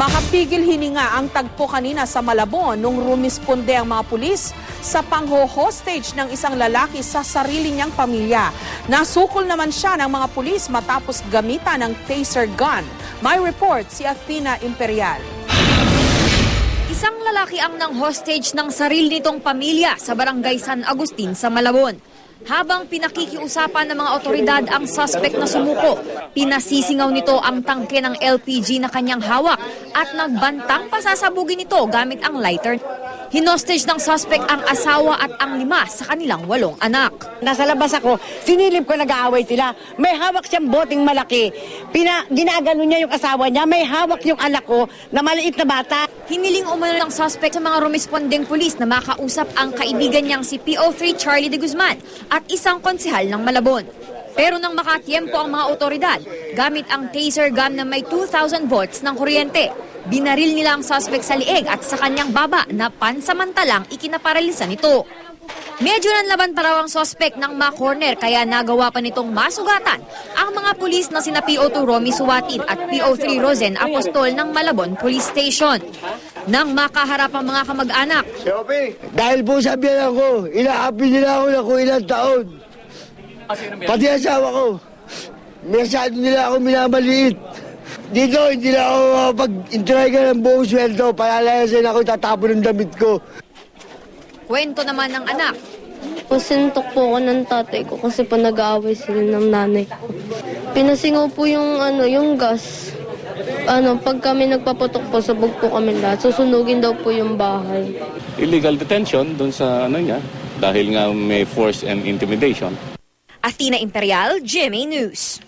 Makapigil hininga ang tagpo kanina sa Malabon nung rumisponde ang mga pulis sa pangho-hostage ng isang lalaki sa sarili niyang pamilya. Nasukol naman siya ng mga pulis matapos gamitan ng taser gun. May report si Athena Imperial. Isang lalaki ang nang-hostage ng sarili nitong pamilya sa barangay San Agustin sa Malabon. Habang pinakikiusapan ng mga otoridad ang suspect na sumuko, pinasisingaw nito ang tangke ng LPG na kanyang hawak at nagbantang pasasabugin ito gamit ang lighter. Hinostage ng suspect ang asawa at ang 5 sa kanilang 8 anak. Nasa labas ako, sinilip ko nag-aaway sila. May hawak siyang boteng malaki. Ginagano niya yung asawa niya, may hawak yung anak ko na maliit na bata. Hiniling umano ng suspect sa mga rumespondeng pulis na makausap ang kaibigan niyang si PO3 Charlie de Guzman at isang konsehal ng Malabon. Pero nang makatiempo ang mga otoridad, gamit ang taser gun na may 2,000 volts ng kuryente, binaril nila ang suspect sa liig at sa kanyang baba na pansamantalang ikinaparalisa nito. Medyo nanlaban pa raw ang suspect ng ma-corner kaya nagawa pa nitong masugatan ang mga pulis na sina PO2 Romy Suwatin at PO3 Rosen Apostol ng Malabon Police Station. Nang makaharap ang mga kamag-anak, dahil po sabihan ako, inaapi nila ako na kung ilang taon. Pati asawa ko, masyado nila ako minamaliit. Dito, hindi na ako pag-intriga ng buong sweldo. Palalayasin ako, tatapon ng damit ko. kwento naman ng anak. Sinuntok po ako ng tatay ko kasi pa nag-aaway sila ng nanay ko. Pinasingaw po yung gas. Pag kami nagpaputok po, sabog po kami lahat. Susunugin daw po yung bahay. Illegal detention dun sa niya dahil nga may force and intimidation. Athena Imperial, GMA News.